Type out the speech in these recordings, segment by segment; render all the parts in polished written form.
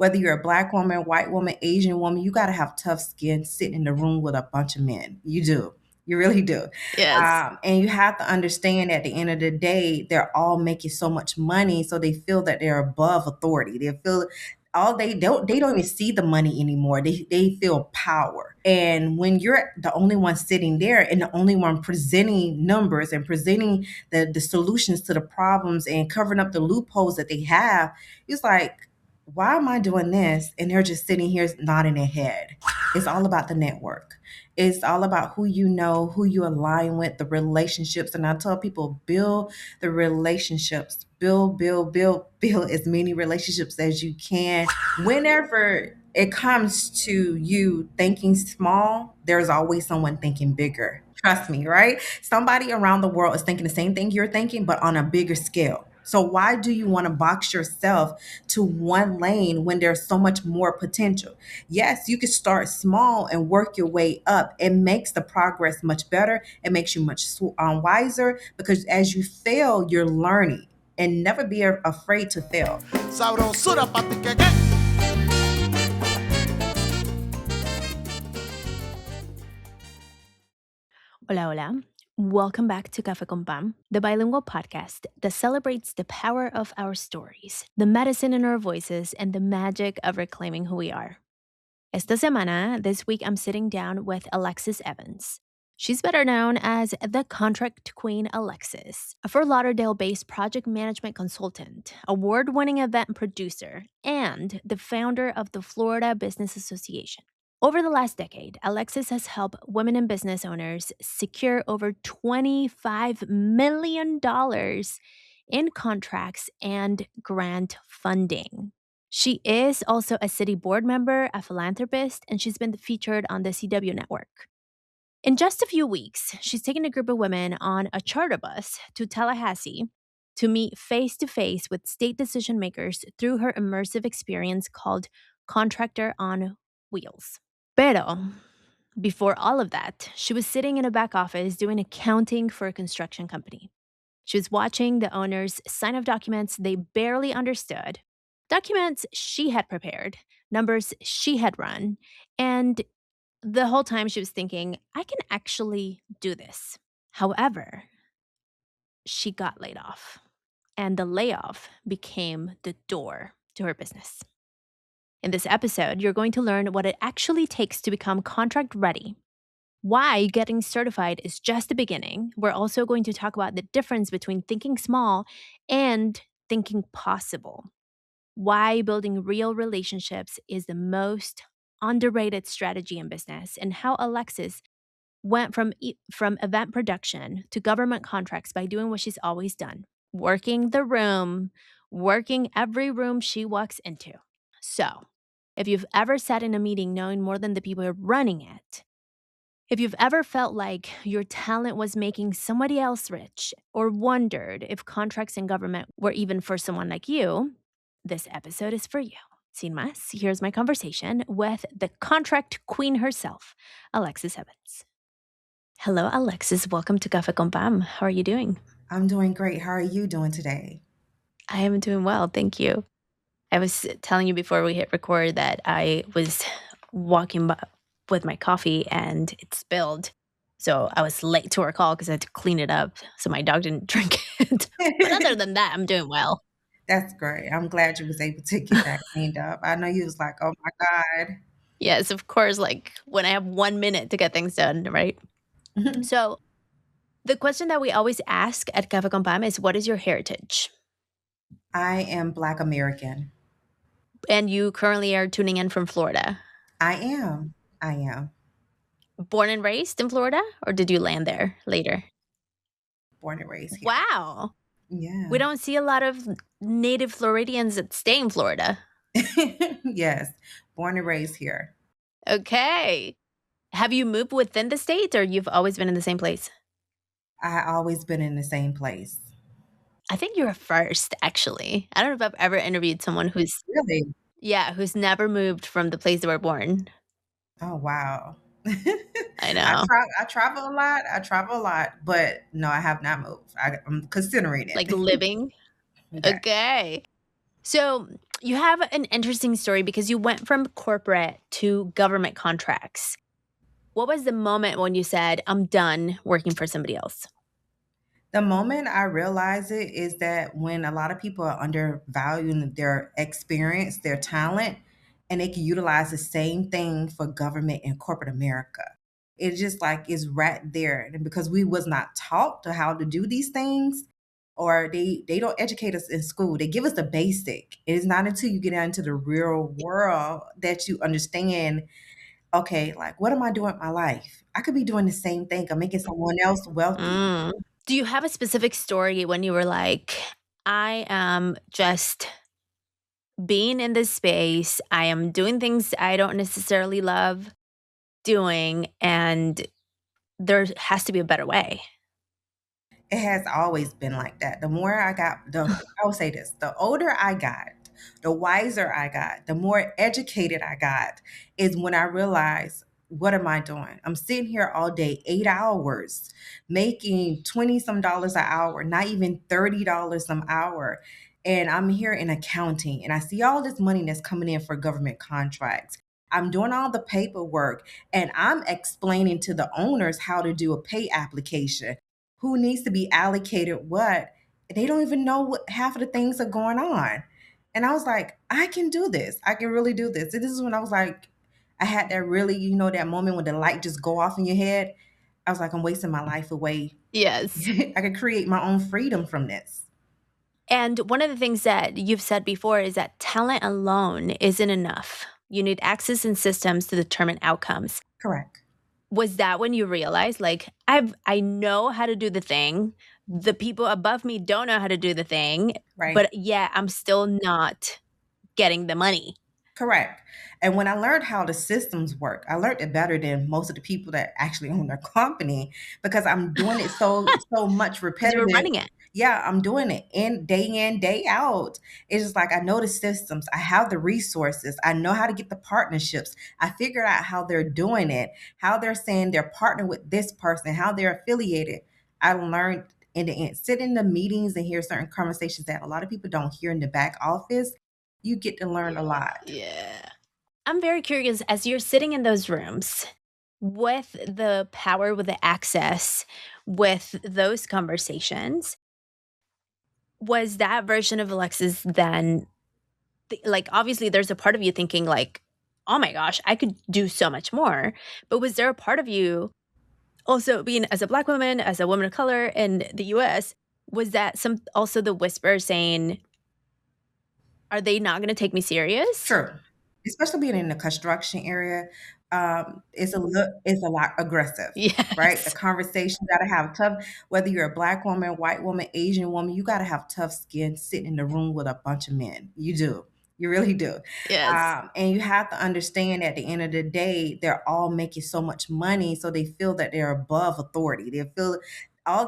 Whether you're a Black woman, white woman, Asian woman, you got to have tough skin sitting in the room with a bunch of men. You do. You really do. Yes. And you have to understand at the end of the day, they're all making so much money. So they feel that they're above authority. They feel they don't even see the money anymore. They feel power. And when you're the only one sitting there and the only one presenting numbers and presenting the solutions to the problems and covering up the loopholes that they have, it's like, why am I doing this? And they're just sitting here nodding their head. It's all about the network. It's all about who you know, who you align with, the relationships. And I tell people, build the relationships. Build as many relationships as you can. Whenever it comes to you thinking small, there's always someone thinking bigger. Trust me, right? Somebody around the world is thinking the same thing you're thinking, but on a bigger scale. So why do you want to box yourself to one lane when there's so much more potential? Yes, you can start small and work your way up. It makes the progress much better. It makes you much wiser because as you fail, you're learning. And never be afraid to fail. Sabrosura Hola, hola. Welcome back to Café con Pan, the bilingual podcast that celebrates the power of our stories, the medicine in our voices, and the magic of reclaiming who we are. This week, I'm sitting down with Alexis Evans. She's better known as the Contract Queen Alexis, a Fort Lauderdale-based project management consultant, award-winning event producer, and the founder of the Florida Business Association. Over the last decade, Alexis has helped women and business owners secure over $25 million in contracts and grant funding. She is also a city board member, a philanthropist, and she's been featured on the CW network. In just a few weeks, she's taken a group of women on a charter bus to Tallahassee to meet face-to-face with state decision makers through her immersive experience called Contractor on Wheels. Pero, before all of that, she was sitting in a back office doing accounting for a construction company. She was watching the owners sign off documents they barely understood, documents she had prepared, numbers she had run, and the whole time she was thinking, I can actually do this. However, she got laid off, and the layoff became the door to her business. In this episode, you're going to learn what it actually takes to become contract ready, why getting certified is just the beginning. We're also going to talk about the difference between thinking small and thinking possible, why building real relationships is the most underrated strategy in business, and how Alexis went from event production to government contracts by doing what she's always done, working the room, working every room she walks into. So, if you've ever sat in a meeting knowing more than the people who are running it, if you've ever felt like your talent was making somebody else rich, or wondered if contracts in government were even for someone like you, this episode is for you. Sin más, here's my conversation with the contract queen herself, Alexis Evans. Hello, Alexis. Welcome to Café con Pam. How are you doing? I'm doing great. How are you doing today? I am doing well. Thank you. I was telling you before we hit record that I was walking by with my coffee and it spilled. So I was late to our call because I had to clean it up so my dog didn't drink it. But other than that, I'm doing well. That's great. I'm glad you was able to get that cleaned up. I know you was like, oh my God. Yes, of course, like when I have 1 minute to get things done, right? So the question that we always ask at Café con Pam is, what is your heritage? I am Black American. And you currently are tuning in from Florida. I am. Born and raised in Florida, or did you land there later? Born and raised here. Wow. Yeah. We don't see a lot of native Floridians that stay in Florida. Yes. Born and raised here. Okay. Have you moved within the state, or you've always been in the same place? I always been in the same place. I think you're first, actually. I don't know if I've ever interviewed someone who's Really? Yeah, who's never moved from the place they were born. Oh, wow. I know. I travel a lot, but no, I have not moved. I'm considering it. Like living? Okay. Okay. So You have an interesting story because you went from corporate to government contracts. What was the moment when you said, I'm done working for somebody else? The moment I realize it is that when a lot of people are undervaluing their experience, their talent, and they can utilize the same thing for government and corporate America. It just like is right there. And because we was not taught to how to do these things, or they don't educate us in school. They give us the basic. It is not until you get out into the real world that you understand, okay, like what am I doing with my life? I could be doing the same thing. I'm making someone else wealthy. Mm. Do you have a specific story when you were like, I am just being in this space, I am doing things I don't necessarily love doing, and there has to be a better way? It has always been like that. The more I got, I will say this, the older I got, the wiser I got, the more educated I got, is when I realized, what am I doing? I'm sitting here all day, 8 hours, making 20 some dollars an hour, not even $30 an hour. And I'm here in accounting and I see all this money that's coming in for government contracts. I'm doing all the paperwork and I'm explaining to the owners how to do a pay application, who needs to be allocated what. They don't even know what half of the things are going on. And I was like, I can do this. I can really do this. And this is when I was like, I had that really, that moment when the light just go off in your head. I was like, I'm wasting my life away. Yes. I could create my own freedom from this. And one of the things that you've said before is that talent alone isn't enough. You need access and systems to determine outcomes. Correct. Was that when you realized, like, I know how to do the thing, the people above me don't know how to do the thing, Right. but yeah, I'm still not getting the money? Correct. And when I learned how the systems work, I learned it better than most of the people that actually own their company because I'm doing it so much 'Cause you were repetitive. running it. Yeah, I'm doing it in, day out. It's just like I know the systems, I have the resources, I know how to get the partnerships. I figured out how they're doing it, how they're saying they're partnered with this person, how they're affiliated. I learned in the end, sit in the meetings and hear certain conversations that a lot of people don't hear in the back office. You get to learn a lot. Yeah. I'm very curious, as you're sitting in those rooms with the power, with the access, with those conversations, was that version of Alexis then like, obviously, there's a part of you thinking, like, "Oh my gosh, I could do so much more." But was there a part of you also being as a Black woman, as a woman of color in the US, was that some also the whisper saying, "Are they not gonna take me serious?" True. Especially being in the construction area, it's a lot aggressive, right? The Yes. conversation gotta have tough, whether you're a Black woman, white woman, Asian woman, you gotta have tough skin sitting in the room with a bunch of men. You do. You really do. Yes. And you have to understand at the end of the day, they're all making so much money, so they feel that they're above authority. They feel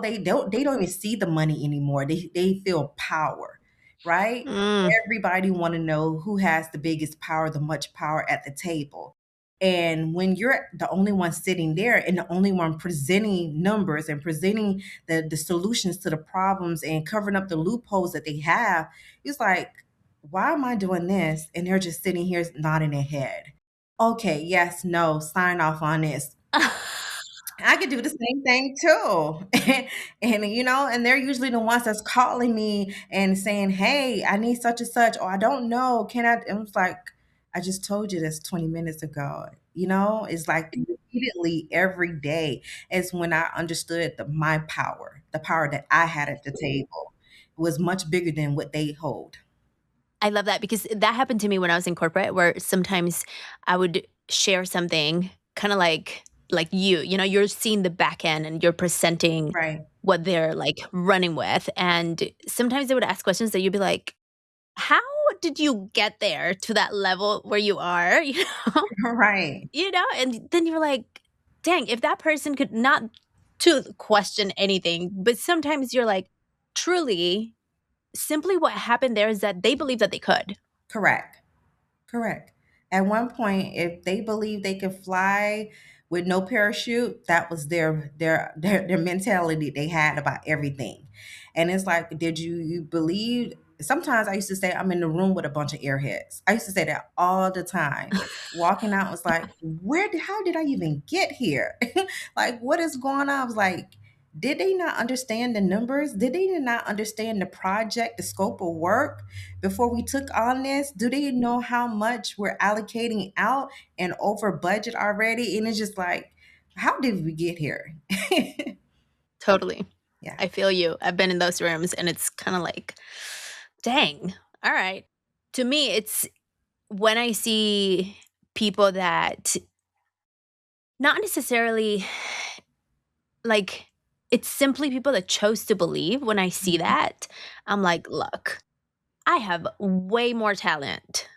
they don't even see the money anymore. They feel power, right? Mm. Everybody want to know who has the biggest power, the much power at the table. And when you're the only one sitting there and the only one presenting numbers and presenting the solutions to the problems and covering up the loopholes that they have, it's like, why am I doing this? And they're just sitting here nodding their head. Okay, yes, no, sign off on this. I could do the same thing too. And they're usually the ones that's calling me and saying, "Hey, I need such and such," or "I don't know. Can I?" And it's like, I just told you this 20 minutes ago. It's like repeatedly every day is when I understood my power, the power that I had at the table was much bigger than what they hold. I love that because that happened to me when I was in corporate where sometimes I would share something kinda like you're seeing the back end and you're presenting Right. what they're, like, running with, and sometimes they would ask questions that you'd be like, "How did you get there to that level where you are?" You know? Right. And then you're like, "Dang, if that person could not to question anything," but sometimes you're like, truly, simply what happened there is that they believe that they could. Correct. Correct. At one point, if they believed they could fly with no parachute, that was their mentality they had about everything. And it's like, did you believe Sometimes I used to say I'm in the room with a bunch of airheads. I used to say that all the time. Walking out was like, how did I even get here? Like, what is going on? I was like, did they not understand the numbers? Did they not understand the project, the scope of work before we took on this? Do they know how much we're allocating out and over budget already? And it's just like, how did we get here? Totally. Yeah, I feel you. I've been in those rooms and it's kind of like, dang, all right. To me, it's when I see people that not necessarily like, it's simply people that chose to believe. When I see that, I'm like, look, I have way more talent.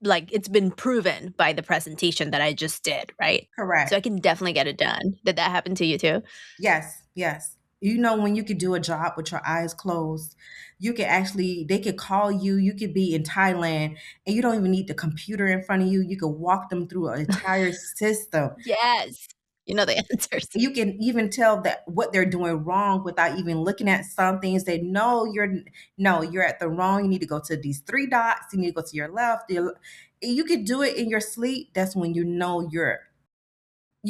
Like, it's been proven by the presentation that I just did, right? So I correct. can definitely get it done. Did that happen to you too? Yes, yes. You know, when you could do a job with your eyes closed, you could actually, they could call you, you could be in Thailand and you don't even need the computer in front of you. You could walk them through an entire system. Yes. You know the answers. You can even tell that what they're doing wrong without even looking at some things. They know you're at the wrong. You need to go to these three dots. You need to go to your left. You could do it in your sleep. That's when you know you're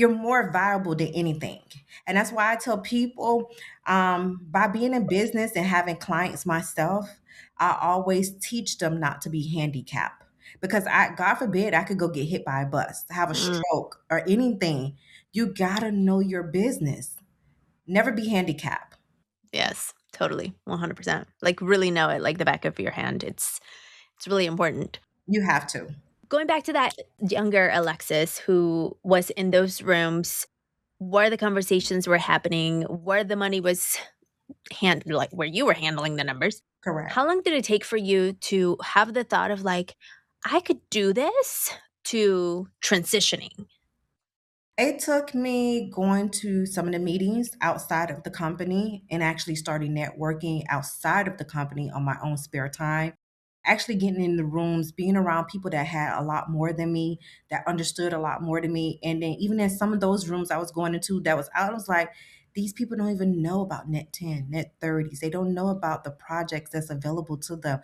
more valuable than anything. And that's why I tell people, by being in business and having clients myself, I always teach them not to be handicapped. Because God forbid, I could go get hit by a bus, have a Mm, stroke, or anything. You gotta know your business. Never be handicapped. yes, totally. 100%. Like, really know it like the back of your hand. It's really important. You have to. Going back to that younger Alexis who was in those rooms where the conversations were happening, where the money was like where you were handling the numbers. Correct. How long did it take for you to have the thought of like, I could do this to transitioning? It took me going to some of the meetings outside of the company and actually starting networking outside of the company on my own spare time. Actually getting in the rooms, being around people that had a lot more than me, that understood a lot more than me. And then even in some of those rooms I was going into that was out, I was like, these people don't even know about net 10, net 30s. They don't know about the projects that's available to them.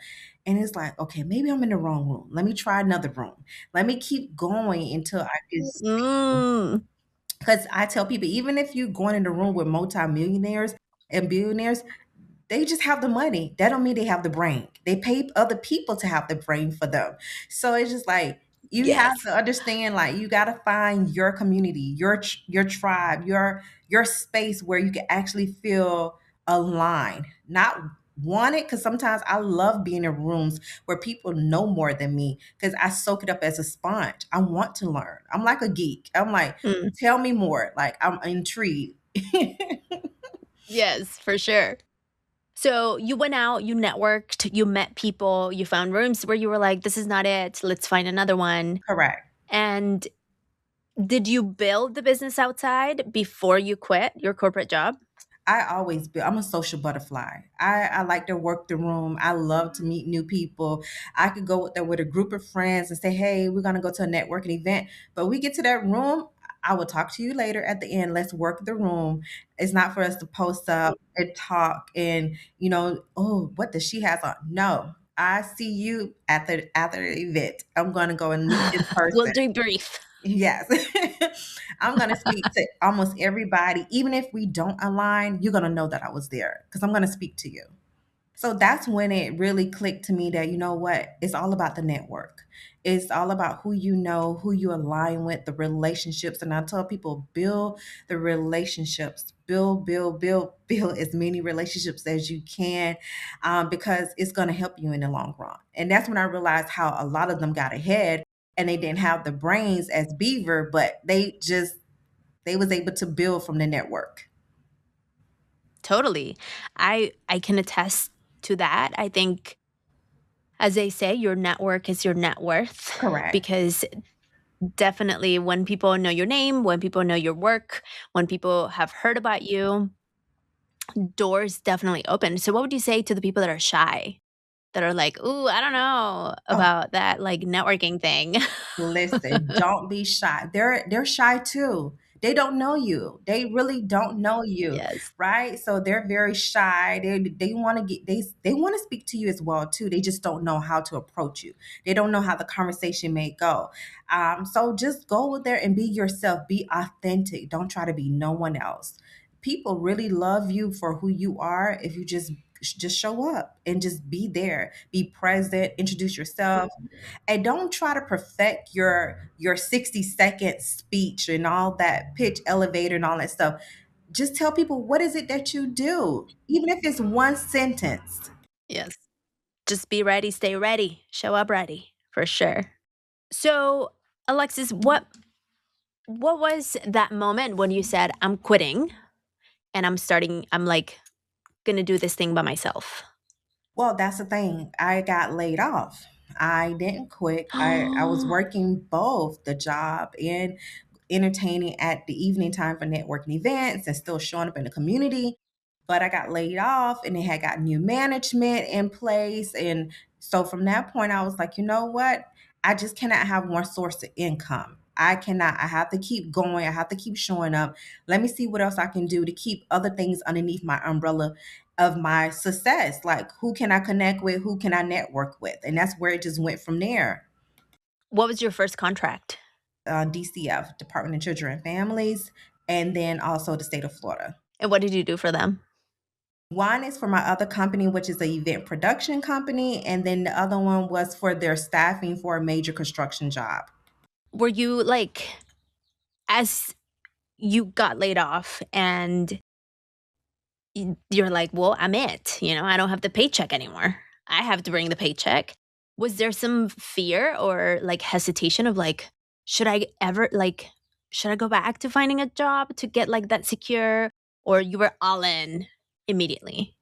And it's like, okay, maybe I'm in the wrong room. Let me try another room. Let me keep going until I can. Mm, Because I tell people, even if you're going in the room with multimillionaires and billionaires, they just have the money. That don't mean they have the brain. They pay other people to have the brain for them. So it's just like you have yes. to understand, like you got to find your community, your tribe, your space where you can actually feel aligned, not wanted. Because sometimes I love being in rooms where people know more than me because I soak it up as a sponge. I want to learn. I'm like a geek. I'm like, Mm, tell me more. Like I'm intrigued. yes, for sure. So you went out, you networked, you met people, you found rooms where you were like, this is not it. Let's find another one. Correct. And did you build the business outside before you quit your corporate job? I always be. I'm a social butterfly. I like to work the room. I love to meet new people. I could go there with a group of friends and say, hey, we're gonna go to a networking event. But we get to that room, I will talk to you later at the end. Let's work the room. It's not for us to post up and talk and oh, what does she has on? No. I see you after the event. I'm gonna go and meet this We'll person. debrief. Yes. I'm going to speak to almost everybody. Even if we don't align, you're going to know that I was there because I'm going to speak to you. So that's when it really clicked to me that, you know what? It's all about the network. It's all about who you know, who you align with, the relationships. And I tell people, build the relationships, build as many relationships as you can, because it's going to help you in the long run. And that's when I realized how a lot of them got ahead and they didn't have the brains as Beaver, but they was able to build from the network. Totally. I can attest to that. I think as they say, your network is your net worth Correct. because definitely when people know your name, when people know your work, when people have heard about you, doors definitely open. So what would you say to the people that are shy? That are like, "Ooh, I don't know Oh, about that like networking thing." listen, don't be shy. They're shy too. They don't know you. They really don't know you, Yes. right? So they're very shy. They want to get they want to speak to you as well too. They just don't know how to approach you. They don't know how the conversation may go. So just go there and be yourself. Be authentic. Don't try to be no one else. People really love you for who you are if you just show up and just be there, be present, introduce yourself, and don't try to perfect your 60-second speech and all that pitch elevator and all that stuff. Just tell people, what is it that you do, even if it's one sentence. Yes. Just be ready, stay ready, show up ready for sure. So, Alexis, what was that moment when you said, I'm quitting and I'm like gonna do this thing by myself? Well, that's the thing. I got laid off. I didn't quit. I was working both the job and entertaining at the evening time for networking events and still showing up in the community. But I got laid off and they had got new management in place. And so from that point, I was like, you know what? I just cannot have one source of income. I cannot. I have to keep going. I have to keep showing up. Let me see what else I can do to keep other things underneath my umbrella of my success. Like, who can I connect with? Who can I network with? And that's where it just went from there. What was your first contract? DCF, Department of Children and Families, and then also the state of Florida. And what did you do for them? One is for my other company, which is an event production company, and then the other one was for their staffing for a major construction job. Were you like, as you got laid off and you're like, well, I'm it. I don't have the paycheck anymore. I have to bring the paycheck. Was there some fear or like hesitation of like, should I ever like, should I go back to finding a job to get like that secure? Or you were all in immediately?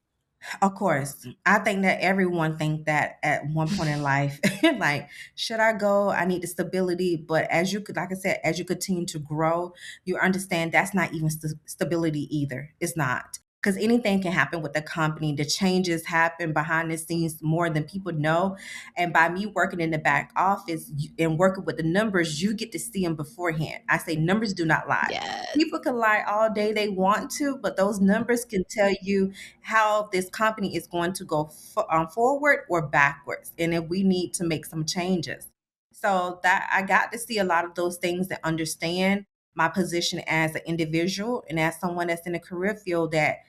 Of course, I think that everyone think that at one point in life, like, should I go? I need the stability. But as you could, like I said, as you continue to grow, you understand that's not even stability either. It's not. Because anything can happen with the company. The changes happen behind the scenes more than people know. And by me working in the back office and working with the numbers, you get to see them beforehand. I say numbers do not lie. Yes. People can lie all day they want to, but those numbers can tell you how this company is going to go forward or backwards, and if we need to make some changes. So that I got to see a lot of those things and understand my position as an individual and as someone that's in a career field that,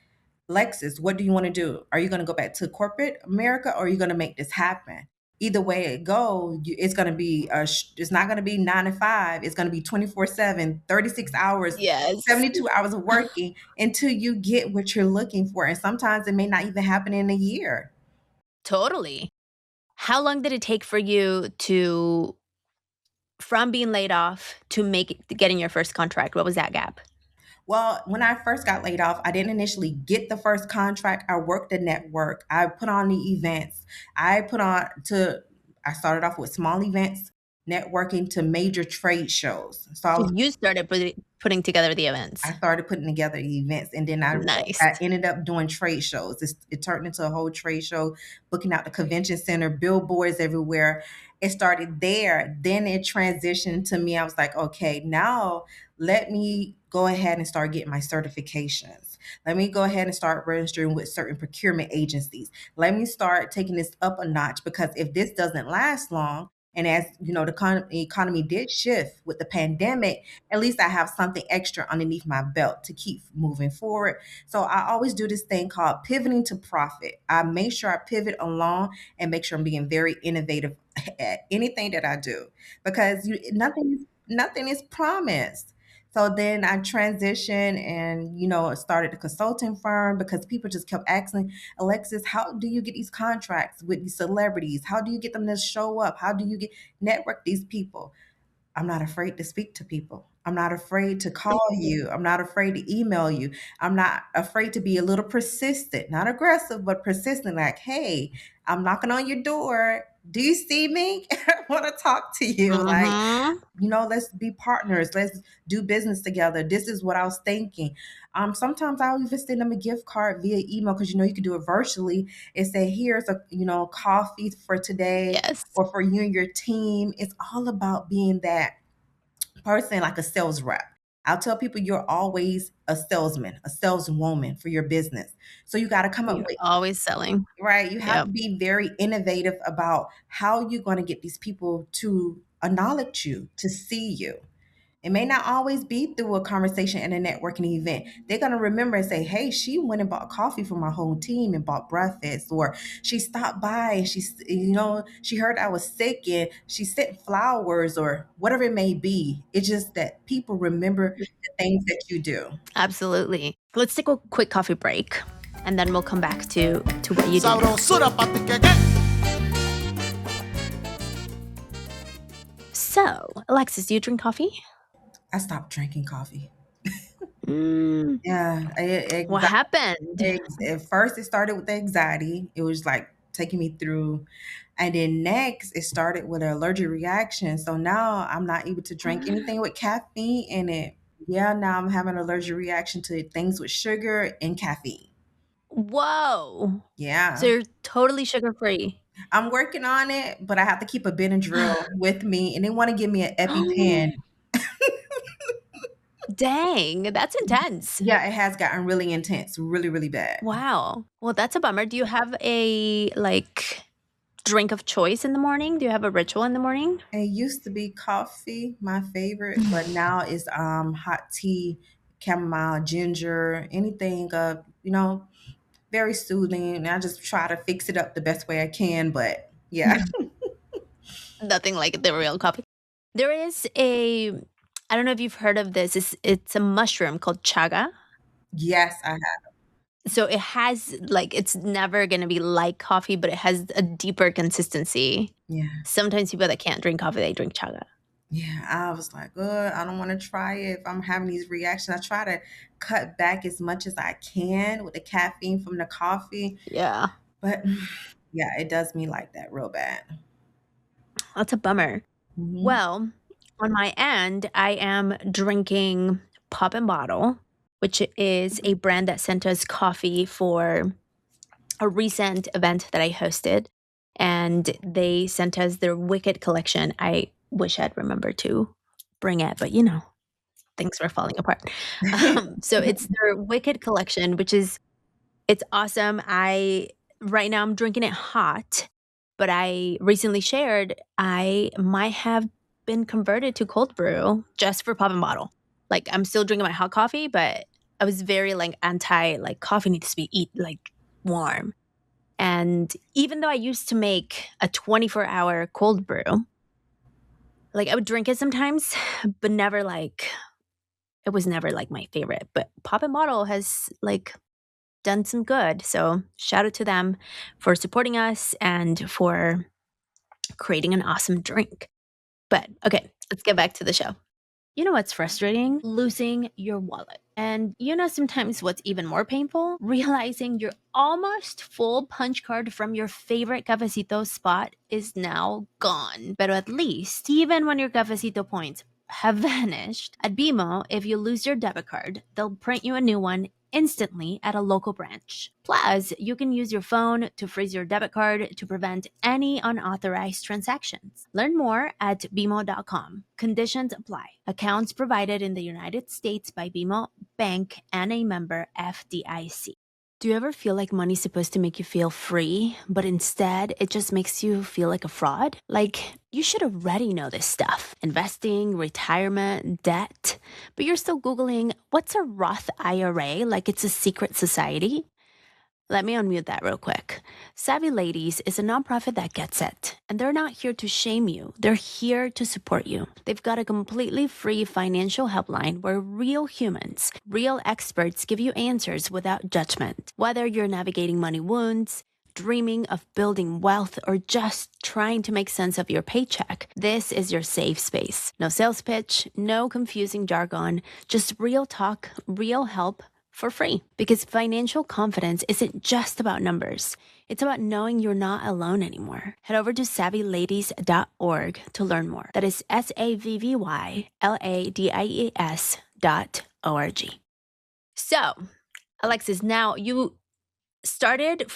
Lexus, what do you want to do? Are you going to go back to corporate America or are you going to make this happen? Either way it go, it's going to be it's not going to be 9 to 5. It's going to be 24/7, 36 hours, Yes. 72 hours of working until you get what you're looking for. And sometimes it may not even happen in a year. Totally. How long did it take for you to, from being laid off to getting your first contract? What was that gap? Well, when I first got laid off, I didn't initially get the first contract. I worked the network. I put on the events. I started off with small events, networking to major trade shows. So So you started putting together the events. I started putting together events, and then Nice. I ended up doing trade shows. It turned into a whole trade show, booking out the convention center, billboards everywhere. It started there. Then it transitioned to me. I was like, okay, now let me go ahead and start getting my certifications. Let me go ahead and start registering with certain procurement agencies. Let me start taking this up a notch, because if this doesn't last long, and as you know, the economy did shift with the pandemic, at least I have something extra underneath my belt to keep moving forward. So I always do this thing called pivoting to profit. I make sure I pivot along and make sure I'm being very innovative at anything that I do, because nothing is promised. So then I transitioned and, started a consulting firm, because people just kept asking, Alexis, how do you get these contracts with these celebrities? How do you get them to show up? How do you get network these people? I'm not afraid to speak to people. I'm not afraid to call you. I'm not afraid to email you. I'm not afraid to be a little persistent, not aggressive, but persistent. Like, hey, I'm knocking on your door. Do you see me? I want to talk to you. Like, Mhm. let's be partners. Let's do business together. This is what I was thinking. Sometimes I'll even send them a gift card via email, because you can do it virtually, and say, here's a coffee for today Yes. or for you and your team. It's all about being that person, like a sales rep. I'll tell people you're always a salesman, a saleswoman for your business. So you got to come up You're with, always selling. right? You have Yep. to be very innovative about how you're going to get these people to acknowledge you, to see you. It may not always be through a conversation and a networking event. They're going to remember and say, hey, she went and bought coffee for my whole team and bought breakfast, or she stopped by and she heard I was sick and she sent flowers or whatever it may be. It's just that people remember the things that you do. Absolutely. Let's take a quick coffee break, and then we'll come back to what you do now. Sabrosura pa' ti que qué. So, Alexis, do you drink coffee? I stopped drinking coffee. Mm, Yeah, what happened? at first it started with the anxiety. It was like taking me through, and then next it started with an allergic reaction. So now I'm not able to drink anything with caffeine in it. Yeah, now I'm having an allergic reaction to things with sugar and caffeine. Whoa. So Yeah, you're totally sugar free. I'm working on it, but I have to keep a Benadryl with me, and they want to give me an EpiPen. Dang, that's intense. Yeah, it has gotten really intense, really, really bad. Wow. Well, that's a bummer. Do you have a drink of choice in the morning? Do you have a ritual in the morning? It used to be coffee, my favorite, but now it's hot tea, chamomile, ginger, anything very soothing. And I just try to fix it up the best way I can, but yeah. Nothing like the real coffee. There is I don't know if you've heard of this. It's a mushroom called chaga. Yes, I have. So it has it's never gonna be like coffee, but it has a deeper consistency. Yeah. Sometimes people that can't drink coffee, they drink chaga. Yeah. I was like, I don't want to try it if I'm having these reactions. I try to cut back as much as I can with the caffeine from the coffee. Yeah. But yeah, it does me like that real bad. That's a bummer. Hmm. Well, on my end, I am drinking Pop and Bottle, which is a brand that sent us coffee for a recent event that I hosted. And they sent us their Wicked collection. I wish I'd remembered to bring it, but things were falling apart. So it's their Wicked collection, which is it's awesome. I right now I'm drinking it hot, but I recently shared I might have been converted to cold brew just for Pop and Bottle. Like I'm still drinking my hot coffee, but I was very anti coffee needs to be warm. And even though I used to make a 24-hour cold brew, I would drink it sometimes, but never it was never my favorite. But Pop and Bottle has done some good. So shout out to them for supporting us and for creating an awesome drink. But okay, let's get back to the show. You know what's frustrating? Losing your wallet. And sometimes what's even more painful? Realizing your almost full punch card from your favorite cafecito spot is now gone. But at least, even when your cafecito points have vanished, at BMO, if you lose your debit card, they'll print you a new one instantly at a local branch. Plus, you can use your phone to freeze your debit card to prevent any unauthorized transactions. Learn more at bmo.com. Conditions apply. Accounts provided in the United States by BMO Bank and a member FDIC. Do you ever feel like money's supposed to make you feel free, but instead it just makes you feel like a fraud? You should already know this stuff. Investing, retirement, debt. But you're still Googling, what's a Roth IRA like it's a secret society? Let me unmute that real quick. Savvy Ladies is a nonprofit that gets it, and they're not here to shame you. They're here to support you. They've got a completely free financial helpline where real humans, real experts give you answers without judgment. Whether you're navigating money wounds, dreaming of building wealth, or just trying to make sense of your paycheck, this is your safe space. No sales pitch, no confusing jargon, just real talk, real help, for free. Because financial confidence isn't just about numbers. It's about knowing you're not alone anymore. Head over to savvyladies.org to learn more. That is SAVVYLADIES.org. So, Alexis, now you started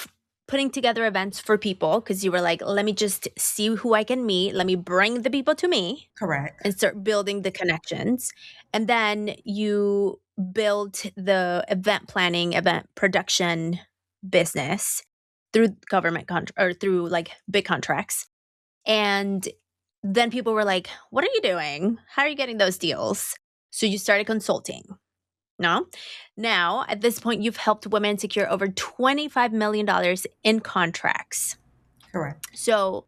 putting together events for people because you were like, let me just see who I can meet. Let me bring the people to me Correct. and start building the connections. And then you built the event planning, event production business through government or through like big contracts. And then people were like, what are you doing? How are you getting those deals? So you started consulting. No. Now, at this point, you've helped women secure over $25 million in contracts. Correct. So,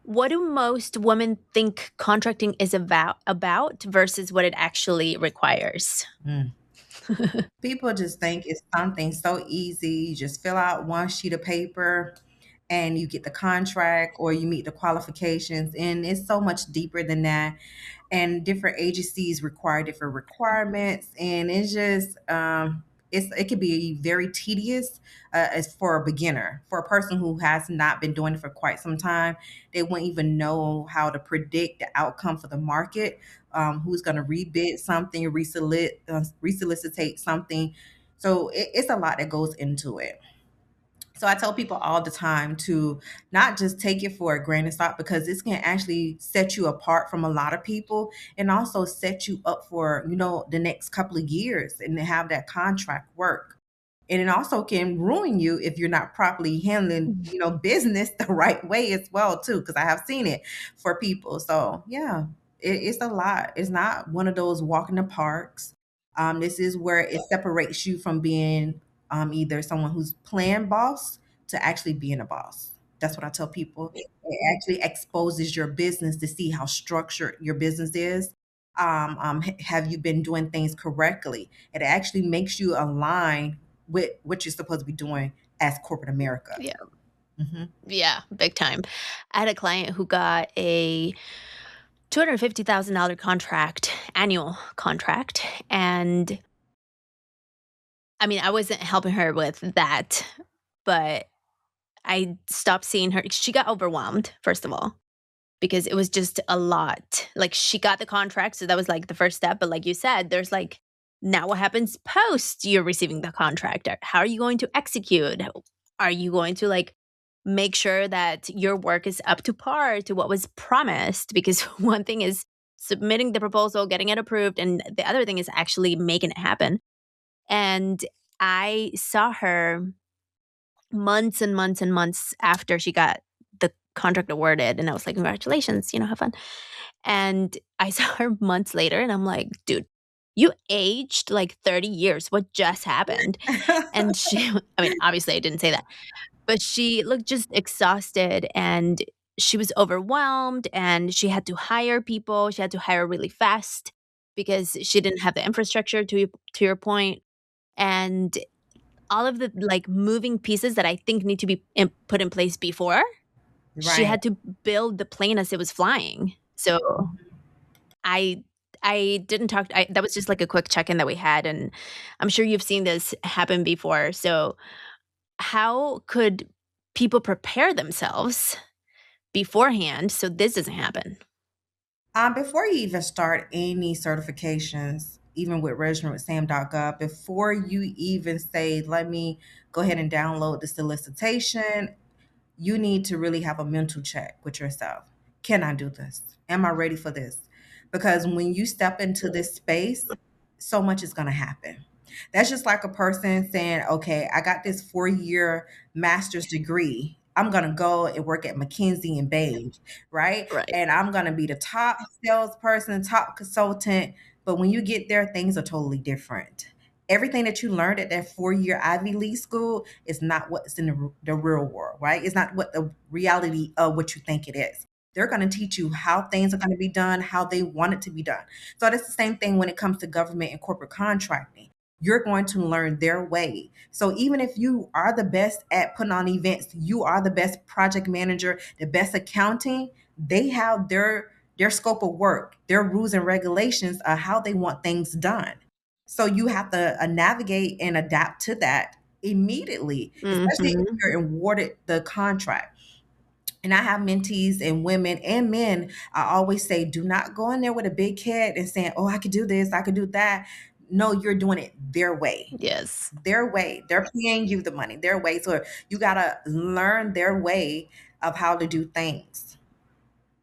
what do most women think contracting is about versus what it actually requires? Mm. People just think it's something so easy. You just fill out one sheet of paper and you get the contract or you meet the qualifications. And it's so much deeper than that. And different agencies require different requirements. And it's just, it can be very tedious as for a beginner. For a person who has not been doing it for quite some time, they won't even know how to predict the outcome for the market, who's going to rebid something, resolicitate something. So it's a lot that goes into it. So I tell people all the time to not just take it for a grain of salt because this can actually set you apart from a lot of people and also set you up for, the next couple of years and to have that contract work. And it also can ruin you if you're not properly handling, business the right way as well too, because I have seen it for people. So yeah, it's a lot. It's not one of those walk in the parks. This is where it separates you from being either someone who's playing boss to actually being a boss. That's what I tell people. It actually exposes your business to see how structured your business is. Have you been doing things correctly? It actually makes you align with what you're supposed to be doing as corporate America. Yeah. Hmm. Yeah, big time. I had a client who got a $250,000 contract, annual contract. And I mean, I wasn't helping her with that, but I stopped seeing her. She got overwhelmed, first of all, because it was just a lot. Like, she got the contract, so that was like the first step. But like you said, there's like, now what happens post you're receiving the contract? How are you going to execute? Are you going to like make sure that your work is up to par to what was promised? Because one thing is submitting the proposal, getting it approved, and the other thing is actually making it happen. And I saw her months and months and months after she got the contract awarded, and I was like, congratulations, have fun. And I saw her months later and I'm like, dude, you aged like 30 years. What just happened? And she, I mean, obviously I didn't say that, but she looked just exhausted and she was overwhelmed and she had to hire people. She had to hire really fast because she didn't have the infrastructure to your point. And all of the like moving pieces that I think need to be put in place before, she Right. had to build the plane as it was flying. So I I didn't talk that was just like a quick check-in that we had, and I'm sure you've seen this happen before. So, how could people prepare themselves beforehand so this doesn't happen? Before you even start any certifications, even with registeredwithsam.gov, before you even say, let me go ahead and download the solicitation, you need to really have a mental check with yourself. Can I do this? Am I ready for this? Because when you step into this space, so much is going to happen. That's just like a person saying, okay, I got this 4-year master's degree. I'm going to go and work at McKinsey and Bain, right? Right. And I'm going to be the top salesperson, top consultant. But when you get there, things are totally different. Everything that you learned at that 4-year Ivy League school is not what's in the real world, right? It's not what the reality of what you think it is. They're going to teach you how things are going to be done, how they want it to be done. So that's the same thing when it comes to government and corporate contracting. You're going to learn their way. So even if you are the best at putting on events, you are the best project manager, the best accounting, they have their scope of work, their rules and regulations of how they want things done. So you have to navigate and adapt to that immediately, especially if Mhm. you're awarded the contract. And I have mentees and women and men. I always say, do not go in there with a big head and saying, oh, I could do this, I could do that. No, you're doing it their way. Yes. Their way. They're paying you the money their way. So you got to learn their way of how to do things.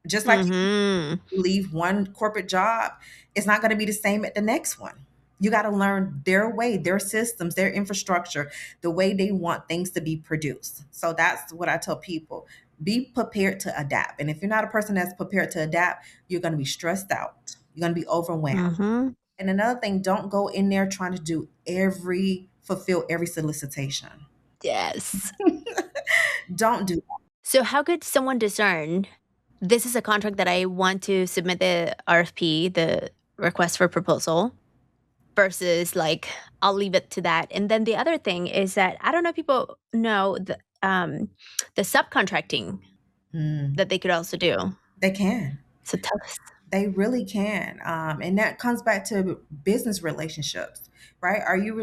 Just like Mm-hmm. you leave one corporate job, it's not going to be the same at the next one. You got to learn their way, their systems, their infrastructure, the way they want things to be produced. So that's what I tell people. Be prepared to adapt. And if you're not a person that's prepared to adapt, you're going to be stressed out. You're going to be overwhelmed. Mm-hmm. And another thing, don't go in there trying to fulfill every solicitation. Yes. Don't do that. So how could someone discern this is a contract that I want to submit the RFP, the request for proposal, versus like I'll leave it to that. And then the other thing is that I don't know if people know the subcontracting Mm, that they could also do. they can. So tell us. They really can. And that comes back to business relationships, right? Are you,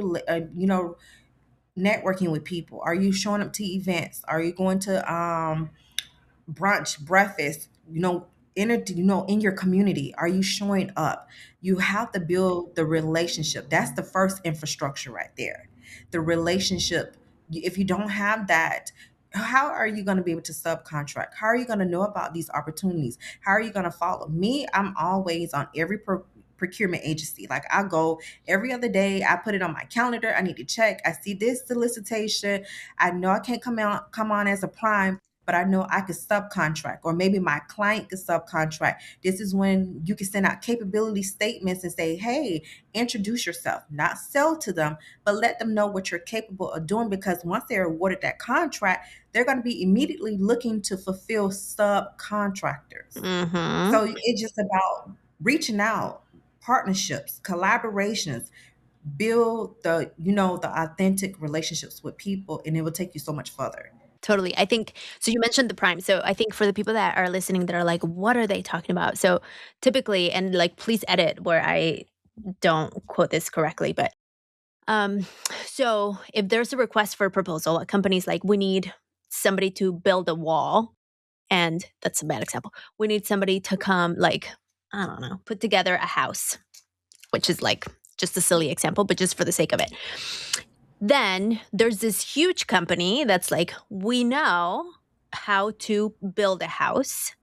networking with people? Are you showing up to events? Are you going to brunch, breakfast, in your community? Are you showing up? You have to build the relationship. That's the first infrastructure right there. The relationship. If you don't have that, how are you going to be able to subcontract? How are you going to know about these opportunities? How are you going to follow me? I'm always on every procurement agency. Like I go every other day. I put it on my calendar. I need to check. I see this solicitation. I know I can't come on as a prime, but I know I could subcontract, or maybe my client could subcontract. This is when you can send out capability statements and say, hey, introduce yourself, not sell to them, but let them know what you're capable of doing, because once they're awarded that contract, they're going to be immediately looking to fulfill subcontractors. Mm-hmm. So it's just about reaching out, partnerships, collaborations, build the authentic relationships with people, and it will take you so much further. Totally. I think so. You mentioned the prime. So I think for the people that are listening that are like, what are they talking about? So typically, and like, please edit where I don't quote this correctly, but um, so if there's a request for a proposal, a company's like, we need somebody to build a wall, and that's a bad example. We need somebody to come, like, I don't know, put together a house, which is like just a silly example, but just for the sake of it. Then there's this huge company that's like, we know how to build a house.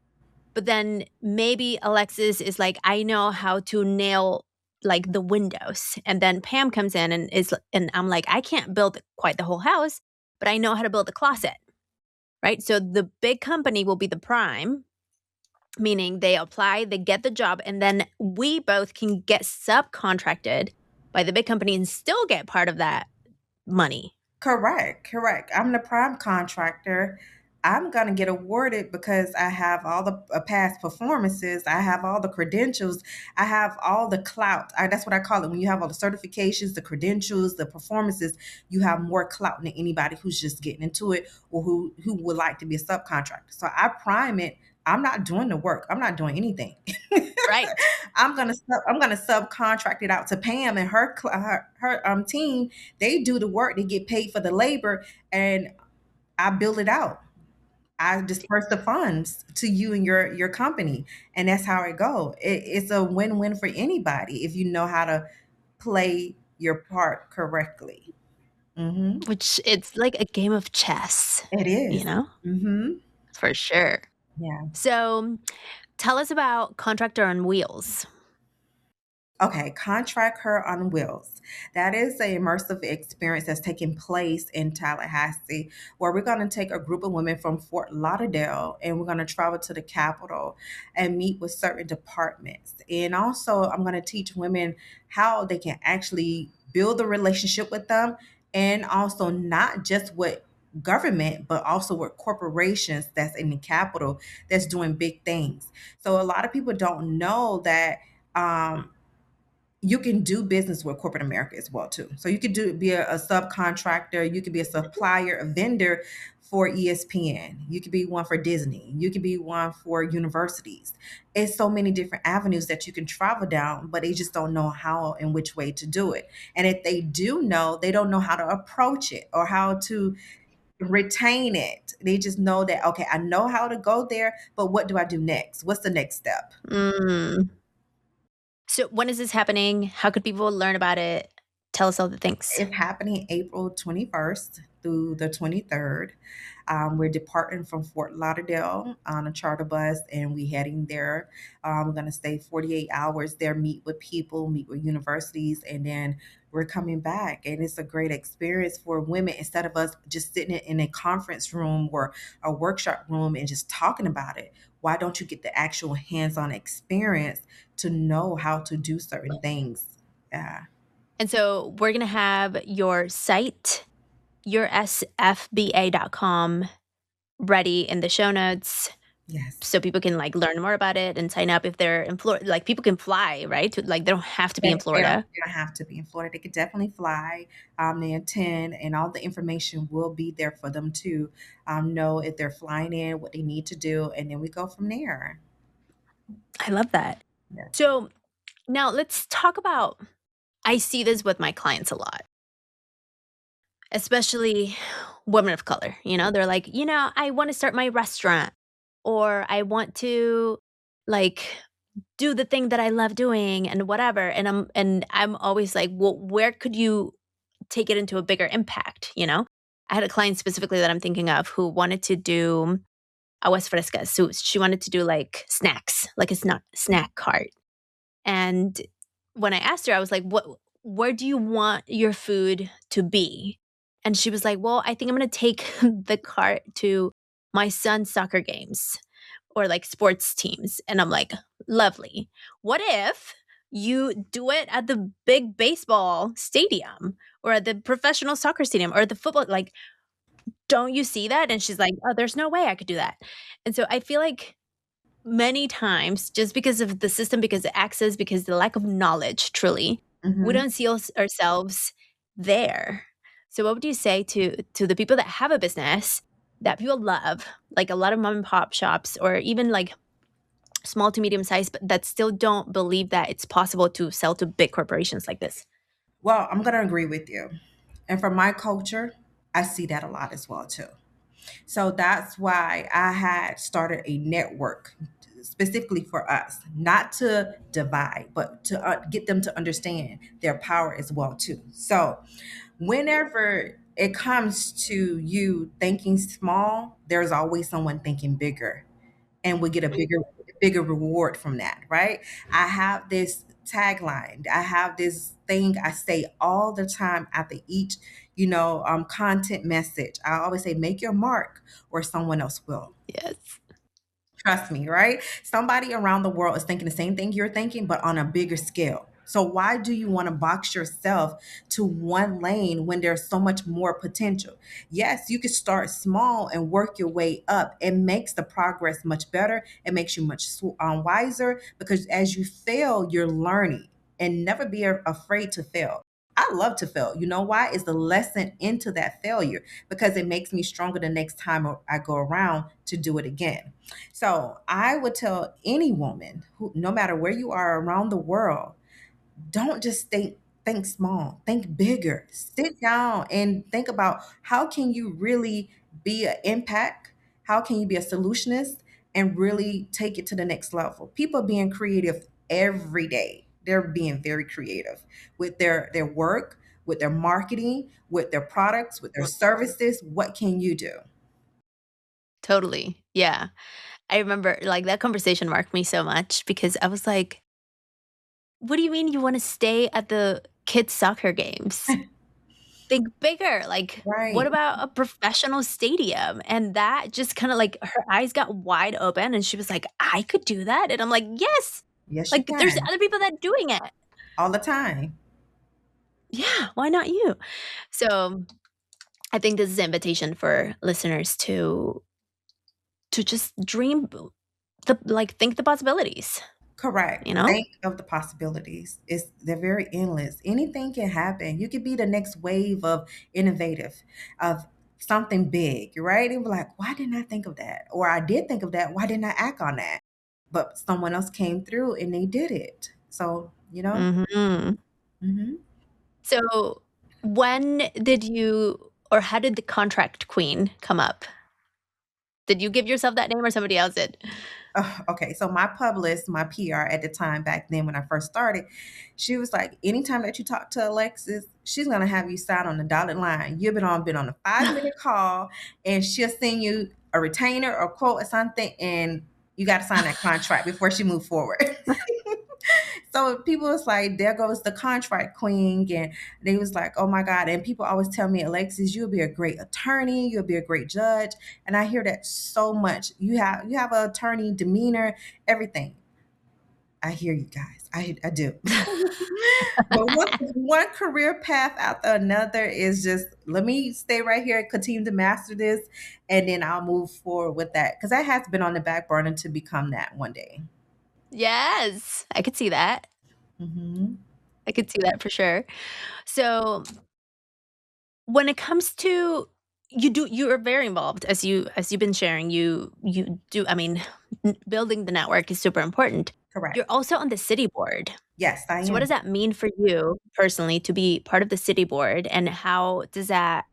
But then maybe Alexis is like, I know how to nail like the windows. And then Pam comes in and I'm like, I can't build quite the whole house, but I know how to build a closet. Right. So the big company will be the prime, meaning they apply, they get the job, and then we both can get subcontracted by the big company and still get part of that money. Correct. I'm the prime contractor. I'm going to get awarded because I have all the past performances. I have all the credentials. I have all the clout. That's what I call it. When you have all the certifications, the credentials, the performances, you have more clout than anybody who's just getting into it, or who would like to be a subcontractor. So I prime it. I'm not doing the work. I'm not doing anything. Right. I'm gonna subcontract it out to Pam and her team. They do the work. They get paid for the labor, and I build it out. I disperse the funds to you and your company, and that's how it go. It's a win-win for anybody if you know how to play your part correctly. Hmm. Which it's like a game of chess, It you is. know? Hmm. For sure. Yeah. So tell us about Contractor on Wheels. Okay, Contract Her on Wheels. That is an immersive experience that's taking place in Tallahassee, where we're going to take a group of women from Fort Lauderdale and we're going to travel to the Capitol and meet with certain departments. And also, I'm going to teach women how they can actually build a relationship with them, and also not just with government, but also with corporations that's in the Capitol that's doing big things. So, a lot of people don't know that. You can do business with corporate America as well too. So you could be a subcontractor, you could be a supplier, a vendor for ESPN. You could be one for Disney. You could be one for universities. It's so many different avenues that you can travel down, but they just don't know how and which way to do it. And if they do know, they don't know how to approach it or how to retain it. They just know that, okay, I know how to go there, but what do I do next? What's the next step? Mm. So when is this happening? How could people learn about it? Tell us all the things. It's happening April 21st through the 23rd. We're departing from Fort Lauderdale on a charter bus, and we heading there. We're going to stay 48 hours there, meet with people, meet with universities, and then we're coming back. And it's a great experience for women. Instead of us just sitting in a conference room or a workshop room and just talking about it, why don't you get the actual hands-on experience to know how to do certain things? Yeah. And so we're going to have your site, yoursfba.com, ready in the show notes Yes. so people can like learn more about it and sign up if they're in Florida. Like people can fly, right? Like they don't have to be in Florida. They don't have to be in Florida. They could definitely fly. They attend, and all the information will be there for them to know if they're flying in, what they need to do, and then we go from there. I love that. Yes. So now let's talk about, I see this with my clients a lot, especially women of color. They're like, I want to start my restaurant, or I want to like do the thing that I love doing and whatever. And I'm always like, well, where could you take it into a bigger impact? I had a client specifically that I'm thinking of who wanted to do aguas frescas. So she wanted to do like snacks, like a snack cart. And when I asked her, I was like, where do you want your food to be? And she was like, well, I think I'm going to take the cart to my son's soccer games or like sports teams. And I'm like, lovely. What if you do it at the big baseball stadium or at the professional soccer stadium or the football? Like, don't you see that? And she's like, oh, there's no way I could do that. And so I feel like many times, just because of the system, because the access, because the lack of knowledge, truly, we Hmm. don't see ourselves there. So what would you say to the people that have a business that people love, like a lot of mom and pop shops or even like small to medium size, but that still don't believe that it's possible to sell to big corporations like this? Well, I'm going to agree with you. And for my culture, I see that a lot as well too. So that's why I had started a network specifically for us, not to divide, but to get them to understand their power as well too. So whenever it comes to you thinking small, there's always someone thinking bigger and we get a bigger reward from that, right? I have this tagline. I have this thing I say all the time after each, content message. I always say, make your mark or someone else will. Yes. Trust me, right? Somebody around the world is thinking the same thing you're thinking, but on a bigger scale. So why do you want to box yourself to one lane when there's so much more potential? Yes, you could start small and work your way up. It makes the progress much better. It makes you much wiser because as you fail, you're learning and never be afraid to fail. I love to fail. You know why? It's the lesson into that failure because it makes me stronger the next time I go around to do it again. So I would tell any woman who, no matter where you are around the world, don't just think small, think bigger. Sit down and think about how can you really be an impact? How can you be a solutionist and really take it to the next level? People are being creative every day. They're being very creative with their work, with their marketing, with their products, with their services. What can you do? Totally. Yeah. I remember like that conversation marked me so much because I was like, what do you mean you want to stay at the kids' soccer games? Think bigger. Like, what Right. about a professional stadium? And that just kind of like her eyes got wide open and she was like, I could do that. And I'm like, yes. Yes, you Like, there's can. other people that are doing it. All the time. Yeah. Why not you? So I think this is an invitation for listeners to just dream think the possibilities, Correct. you know? Think of the possibilities. They're very endless. Anything can happen. You could be the next wave of innovative, of something big, right? And be like, why didn't I think of that? Or I did think of that. Why didn't I act on that? But someone else came through and they did it. So, Mhm. hmm So, when did you or how did the contract queen come up? Did you give yourself that name or somebody else did? Okay, so my publicist, my PR at the time back then when I first started, she was like, anytime that you talk to Alexis, she's gonna have you sign on the dotted line. You've been on a 5 minute call, and she'll send you a retainer or quote or something, and you got to sign that contract before she move forward. So people was like, there goes the contract queen. And they was like, oh my God. And people always tell me, Alexis, you'll be a great attorney, you'll be a great judge. And I hear that so much. You have an attorney demeanor, everything. I hear you guys. I do. But one career path after another is just, let me stay right here and continue to master this, and then I'll move forward with that. Because that has been on the back burner to become that one day. Yes, I could see that. Hmm. I could see that for sure. So, when it comes to you are very involved as you've been sharing, you do I mean, building the network is super important. You're Correct. also on the city board. Yes, I So what does am. that mean for you personally to be part of the city board, and how does that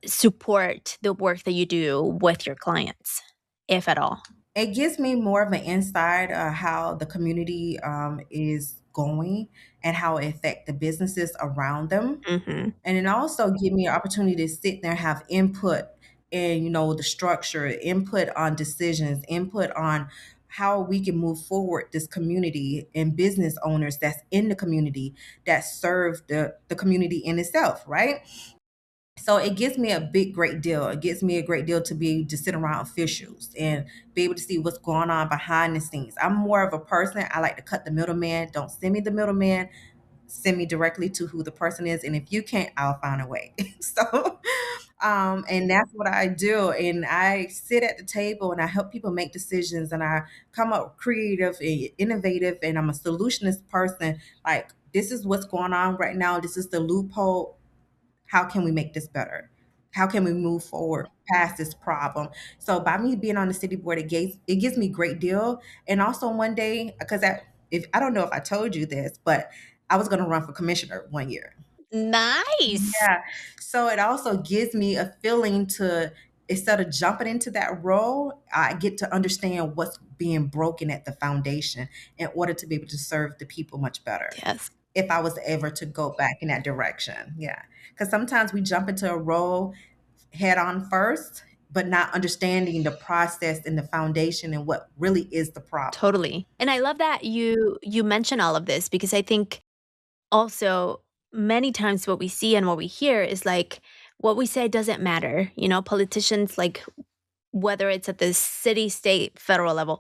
support the work that you do with your clients, if at all? It gives me more of an insight how the community is going and how it affect the businesses around them. Mhm. And it also give me an opportunity to sit there and have input in, the structure, input on decisions, input on how we can move forward this community and business owners that's in the community that serve the community in itself, right? So it gives me a big great deal. It gives me a great deal to be to sit around officials and be able to see what's going on behind the scenes. I'm more of a person. I like to cut the middleman. Don't send me the middleman. Send me directly to who the person is. And if you can't, I'll find a way. So and that's what I do. And I sit at the table and I help people make decisions, and I come up creative and innovative, and I'm a solutionist person. Like, this is what's going on right now. This is the loophole. How can we make this better? How can we move forward past this problem? So by me being on the city board, it gives me great deal. And also one day, because if I don't know if I told you this, but I was going to run for commissioner one year. Nice. Yeah. So it also gives me a feeling to, instead of jumping into that role, I get to understand what's being broken at the foundation in order to be able to serve the people much better Yes, if I was ever to go back in that direction. Yeah. Because sometimes we jump into a role head on first, but not understanding the process and the foundation and what really is the problem. totally. And I love that you mention all of this, because I think also many times what we see and what we hear is like what we say doesn't matter. Politicians, like, whether it's at the city, state, federal level,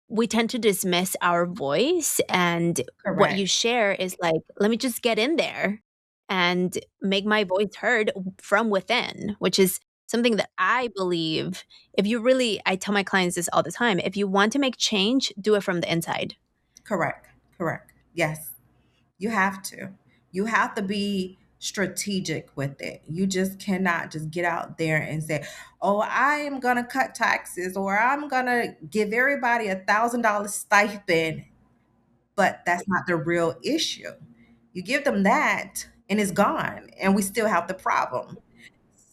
we tend to dismiss our voice, and what you Correct. share is like, let me just get in there and make my voice heard from within, which is something that I believe, if you really, I tell my clients this all the time, if you want to make change, do it from the inside. Correct. Correct. Yes. You have to. You have to be strategic with it. You just cannot just get out there and say, "Oh, I am gonna cut taxes," or "I'm gonna give everybody $1,000 stipend," but that's not the real issue. You give them that, and it's gone, and we still have the problem.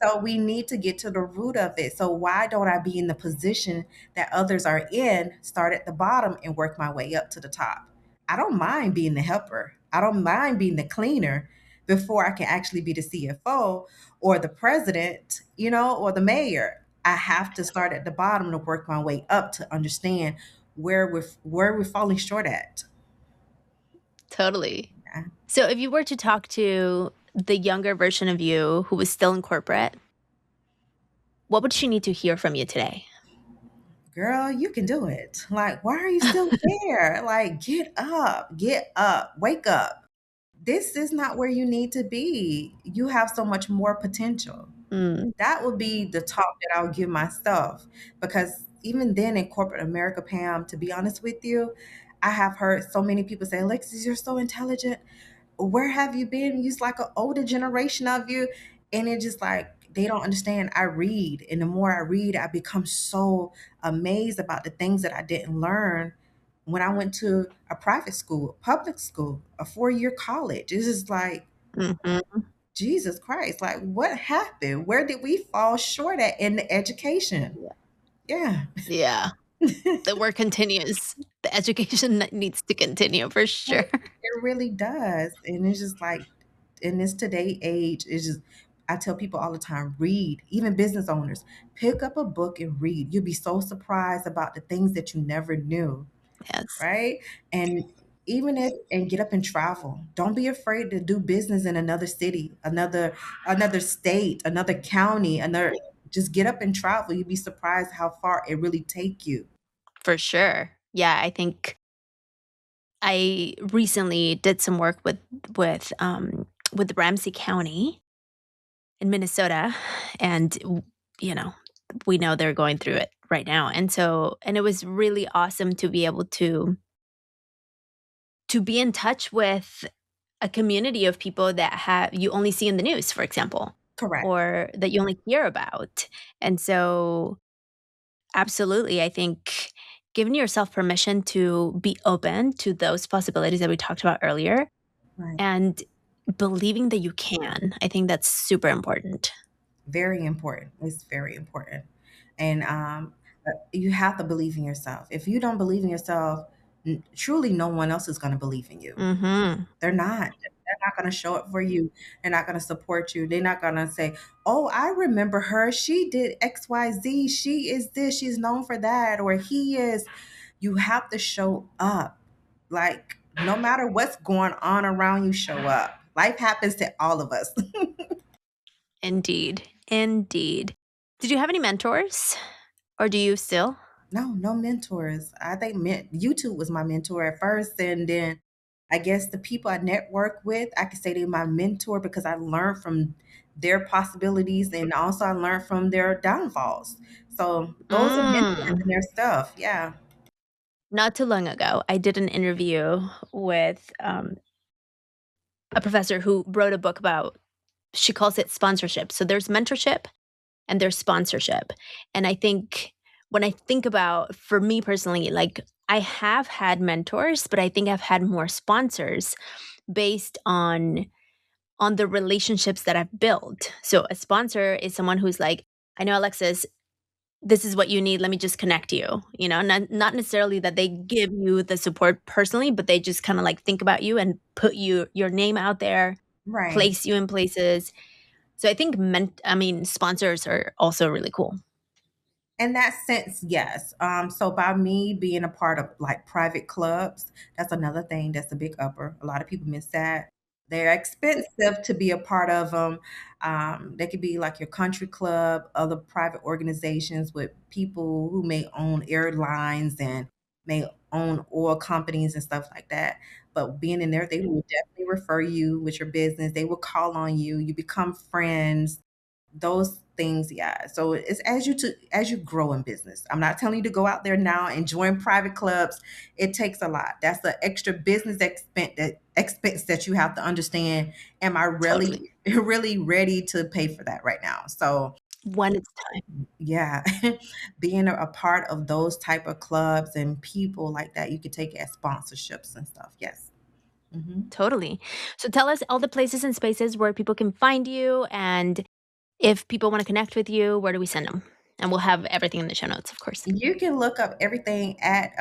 So we need to get to the root of it. So why don't I be in the position that others are in, start at the bottom and work my way up to the top? I don't mind being the helper. I don't mind being the cleaner before I can actually be the CFO or the president, or the mayor. I have to start at the bottom to work my way up to understand where we're falling short at. Totally. Yeah. So if you were to talk to the younger version of you who was still in corporate, what would she need to hear from you today? Girl, you can do it. Like, why are you still there? Like, get up, wake up. This is not where you need to be. You have so much more potential. Mm, That would be the talk that I would give myself. Because even then in corporate America, Pam, to be honest with you, I have heard so many people say, Alexis, you're so intelligent. Where have you been? You's like an older generation of you. And it's just like they don't understand. I read, and the more I read, I become so amazed about the things that I didn't learn when I went to a private school, public school, a 4-year college. It's just like, mhm. Jesus Christ, like what happened? Where did we fall short at in the education? Yeah. Yeah. Yeah. The work continues. The education needs to continue for sure. It really does. And it's just like in this today age, it's just I tell people all the time, read, even business owners, pick up a book and read. You'll be so surprised about the things that you never knew, Yes, right? And even if and get up and travel. Don't be afraid to do business in another city, another state, another county, another just get up and travel. You'd be surprised how far it really take you. for sure. Yeah, I think I recently did some work with Ramsey County in Minnesota, and you know, we know they're going through it right now, and it was really awesome to be able to be in touch with a community of people that have you only see in the news, for example, Correct. or that you only hear about. And so, absolutely, I think giving yourself permission to be open to those possibilities that we talked about earlier Right. and believing that you can, I think that's super important. Very important. It's very important. And you have to believe in yourself. If you don't believe in yourself, truly no one else is going to believe in you. Mhm. They're not. They're not going to show up for you. They're not going to support you. They're not going to say, "Oh, I remember her. She did XYZ. She is this. She's known for that." Or he is. You have to show up. Like, no matter what's going on around you, show up. Life happens to all of us. Indeed. Indeed. Did you have any mentors? Or do you still? No, no mentors. I think YouTube was my mentor at first, and then I guess the people I network with, I could say they're my mentor because I learned from their possibilities and also I learned from their downfalls. So those are mentors Mm. and their stuff. Yeah. Not too long ago, I did an interview with, a professor who wrote a book about she calls it sponsorship. So there's mentorship and there's sponsorship. And I think when I think about for me personally, like I have had mentors, but I think I've had more sponsors based on the relationships that I've built. So a sponsor is someone who's like, I know Alexis, this is what you need. Let me just connect you. You know, not necessarily that they give you the support personally, but they just kind of like think about you and put your name out there, Right. place you in places. So I think sponsors are also really cool. In that sense, yes. So by me being a part of like private clubs, that's another thing that's a big upper. A lot of people miss that. They're expensive to be a part of them. They could be like your country club, other private organizations with people who may own airlines and may own oil companies and stuff like that. But being in there, they will definitely refer you with your business. They will call on you. You become friends, those things, yeah. So it's as you grow in business. I'm not telling you to go out there now and join private clubs. It takes a lot. That's the extra business expense that you have to understand. Am I Totally. really really ready to pay for that right now? So When it's time. yeah, being a part of those type of clubs and people like that, you could take it as sponsorships and stuff. Yes. Hmm. Totally. So tell us all the places and spaces where people can find you, and if people want to connect with you, where do we send them? And we'll have everything in the show notes, of course. You can look up everything at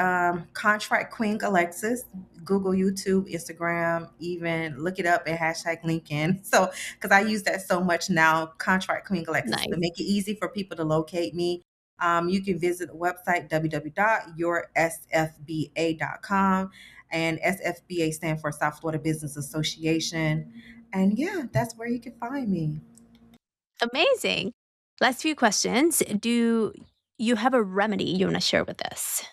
Contract Queen Alexis, Google, YouTube, Instagram, even look it up and hashtag LinkedIn. So, because I use that so much now, Contract Queen Alexis, to Nice. make it easy for people to locate me. You can visit the website www.yoursfba.com, and SFBA stand for South Florida Business Association. And yeah, that's where you can find me. Amazing. Last few questions. Do you have a remedy you want to share with us?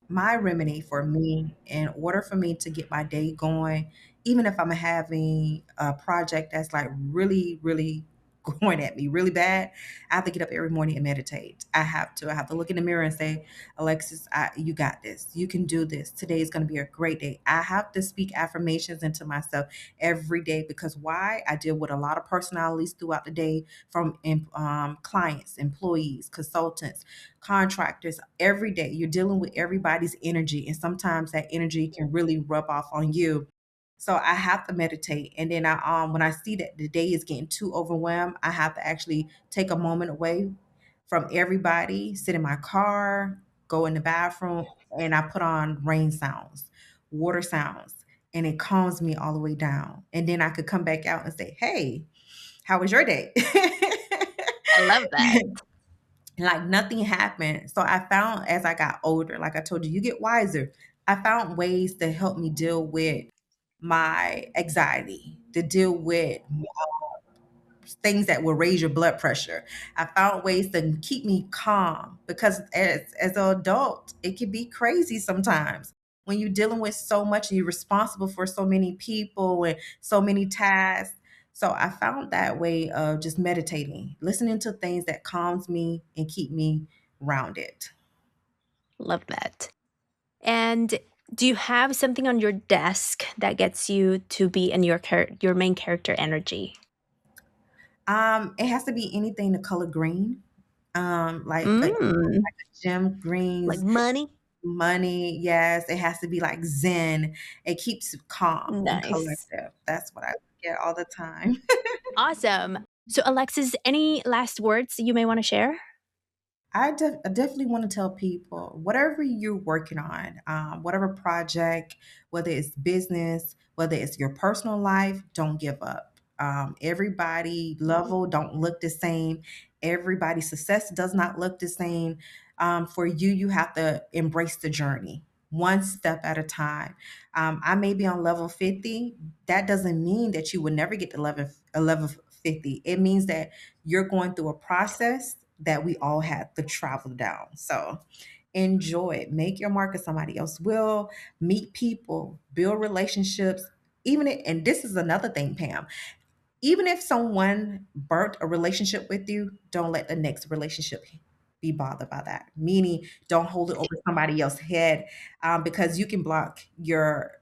My remedy for me, in order for me to get my day going, even if I'm having a project that's like really, really going at me really bad, I have to get up every morning and meditate. I have to. I have to look in the mirror and say, Alexis, you got this. You can do this. Today is going to be a great day. I have to speak affirmations into myself every day because why? I deal with a lot of personalities throughout the day from clients, employees, consultants, contractors. Every day you're dealing with everybody's energy, and sometimes that energy can really rub off on you. So I have to meditate, and then I when I see that the day is getting too overwhelmed, I have to actually take a moment away from everybody, sit in my car, go in the bathroom and I put on rain sounds, water sounds, and it calms me all the way down. And then I could come back out and say, "Hey, how was your day?" I love that. Like nothing happened. So I found as I got older, like I told you, you get wiser. I found ways to help me deal with my anxiety, to deal with things that will raise your blood pressure. I found ways to keep me calm because as an adult, it can be crazy sometimes when you're dealing with so much and you're responsible for so many people and so many tasks. So I found that way of just meditating, listening to things that calms me and keep me rounded. Love that. And do you have something on your desk that gets you to be in your main character energy? It has to be anything the color green, like Mm, gem like greens, money? money, yes, it has to be like zen. It keeps you calm and Nice. collective. That's what I get all the time. Awesome. So, Alexis, any last words that you may want to share? I definitely want to tell people whatever you're working on, whatever project, whether it's business, whether it's your personal life, don't give up. Everybody level don't look the same. Everybody's success does not look the same. For you, you have to embrace the journey one step at a time. I may be on level 50. That doesn't mean that you will never get to level 50. It means that you're going through a process that we all have to travel down. So enjoy it. Make your mark, or somebody else will. Meet people, build relationships. And this is another thing, Pam, even if someone burnt a relationship with you, don't let the next relationship be bothered by that. Meaning, don't hold it over somebody else's head, because you can block your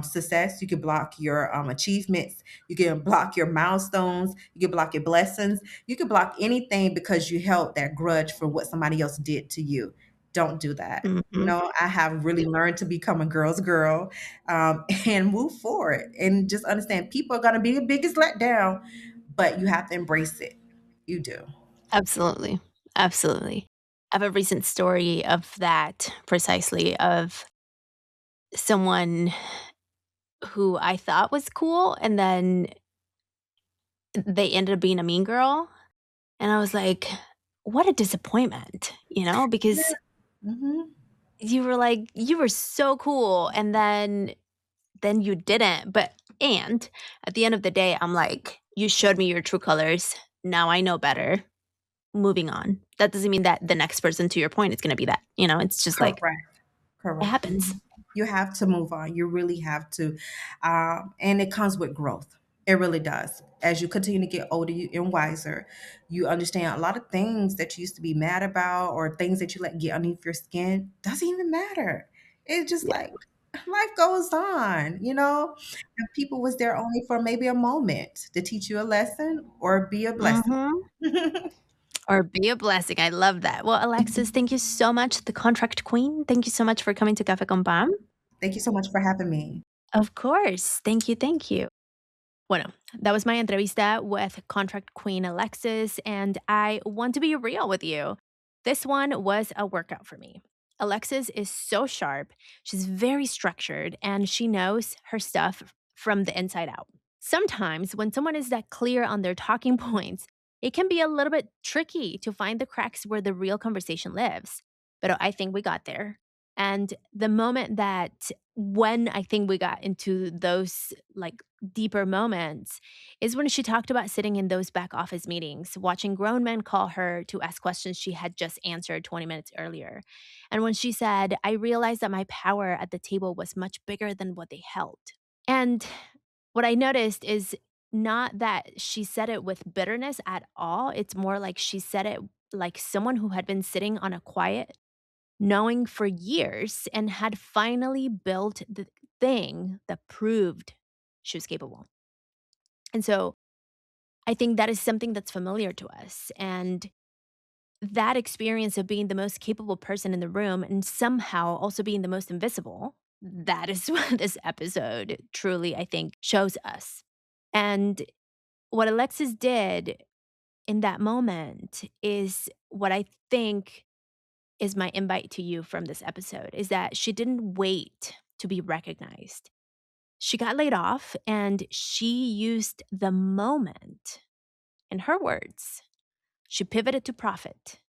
success, you can block your achievements, you can block your milestones, you can block your blessings, you can block anything because you held that grudge for what somebody else did to you. Don't do that. Mhm. I have really learned to become a girl's girl, and move forward and just understand people are going to be the biggest letdown, but you have to embrace it. You do. Absolutely. Absolutely. I have a recent story of that precisely, of someone who I thought was cool, and then they ended up being a mean girl, and I was like, "What a disappointment," because Hmm. you were like, "You were so cool," and then you didn't, and at the end of the day, I'm like, "You showed me your true colors. Now I know better. Moving on." That doesn't mean that the next person, to your point, is gonna be that, it's just like, Correct. it Correct. happens. You have to move on. You really have to. And it comes with growth. It really does. As you continue to get older and wiser, you understand a lot of things that you used to be mad about or things that you let get underneath your skin doesn't even matter. It's just Yeah. like life goes on, And people was there only for maybe a moment to teach you a lesson or be a blessing. Mhm. Or be a blessing. I love that. Well, Alexis, thank you so much, the contract queen. Thank you so much for coming to Cafe con Pam. Thank you so much for having me. Of course. Thank you, thank you. Bueno, that was my entrevista with contract queen Alexis, and I want to be real with you. This one was a workout for me. Alexis is so sharp, she's very structured, and she knows her stuff from the inside out. Sometimes, when someone is that clear on their talking points, it can be a little bit tricky to find the cracks where the real conversation lives. But I think we got there. And the moment that when I think we got into those like deeper moments is when she talked about sitting in those back office meetings, watching grown men call her to ask questions she had just answered 20 minutes earlier. And when she said, I realized that my power at the table was much bigger than what they held. And what I noticed is not that she said it with bitterness at all. It's more like she said it like someone who had been sitting on a quiet, knowing for years and had finally built the thing that proved she was capable. And so I think that is something that's familiar to us. And that experience of being the most capable person in the room and somehow also being the most invisible, that is what this episode truly, I think, shows us. And what Alexis did in that moment is what I think is my invite to you from this episode, is that she didn't wait to be recognized. She got laid off and she used the moment. In her words, she pivoted to profit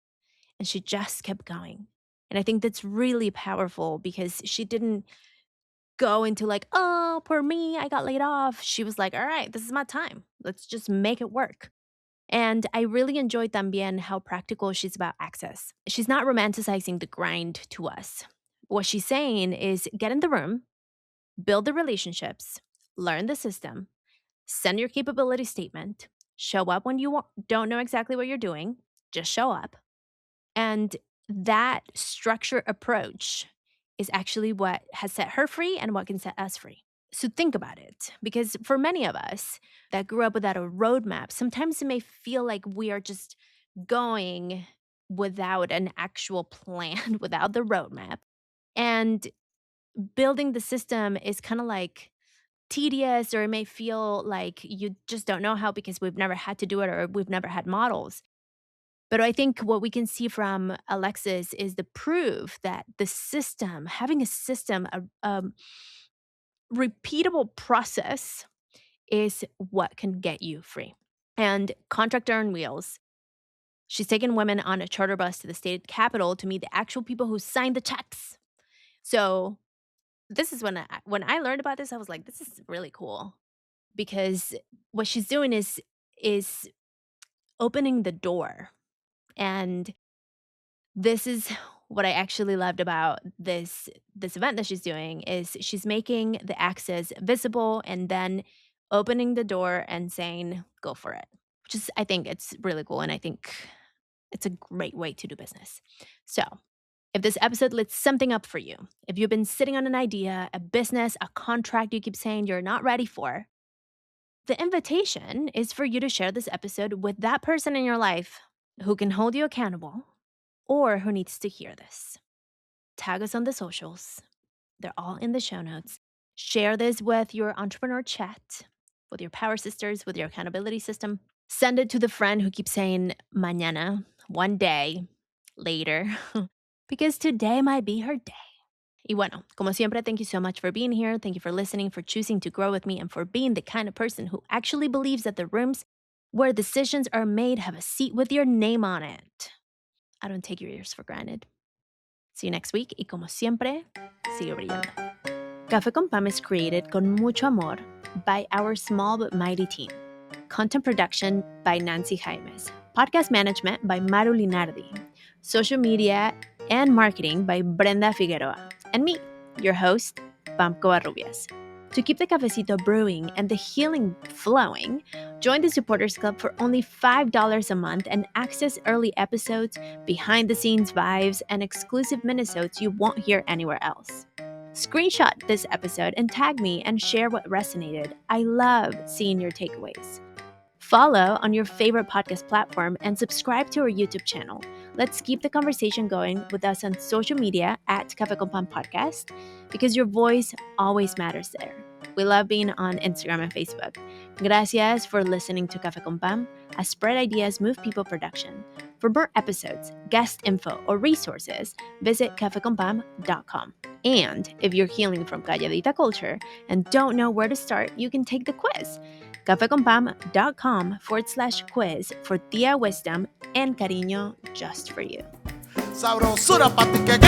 and she just kept going. And I think that's really powerful because she didn't go into like, oh, poor me, I got laid off. She was like, all right, this is my time. Let's just make it work. And I really enjoyed también how practical she's about access. She's not romanticizing the grind to us. What she's saying is get in the room, build the relationships, learn the system, send your capability statement, show up when you don't know exactly what you're doing, just show up. And that structure approach is actually what has set her free and what can set us free. So think about it, because for many of us that grew up without a roadmap, sometimes it may feel like we are just going without an actual plan, without the roadmap. And building the system is kind of like tedious, or it may feel like you just don't know how because we've never had to do it or we've never had models. But I think what we can see from Alexis is the proof that the system, having a system, a repeatable process is what can get you free. And Contractor on Wheels, she's taken women on a charter bus to the state capitol to meet the actual people who signed the checks. So this is when I learned about this, I was like, this is really cool because what she's doing is opening the door. And this is what I actually loved about this event that she's doing is she's making the access visible and then opening the door and saying, "Go for it." Which is I think it's really cool, and I think it's a great way to do business. So, if this episode lit something up for you, if you've been sitting on an idea, a business, a contract you keep saying you're not ready for, the invitation is for you to share this episode with that person in your life who can hold you accountable or who needs to hear this. Tag us on the socials. They're all in the show notes. Share this with your entrepreneur chat, with your power sisters, with your accountability system. Send it to the friend who keeps saying mañana, one day, later, because today might be her day. Y bueno, como siempre, thank you so much for being here. Thank you for listening, for choosing to grow with me, and for being the kind of person who actually believes that the rooms where decisions are made have a seat with your name on it. I don't take your ears for granted. See you next week, y como siempre, sigue brillando. Café con Pam is created con mucho amor by our small but mighty team. Content production by Nancy Jaimes. Podcast management by Maru Linardi. Social media and marketing by Brenda Figueroa. And me, your host, Pam Covarrubias. To keep the cafecito brewing and the healing flowing, join the Supporters Club for only $5 a month and access early episodes, behind-the-scenes vibes, and exclusive minisodes you won't hear anywhere else. Screenshot this episode and tag me and share what resonated. I love seeing your takeaways. Follow on your favorite podcast platform and subscribe to our YouTube channel. Let's keep the conversation going with us on social media at Café con Pan Podcast because your voice always matters there. We love being on Instagram and Facebook. Gracias for listening to Café con Pan, a Spread Ideas Move People production. For more episodes, guest info, or resources, visit cafeconpam.com. And if you're healing from calladita culture and don't know where to start, you can take the quiz. cafeconpam.com/quiz for Tia Wisdom and cariño just for you. Sabrosura pa' ti que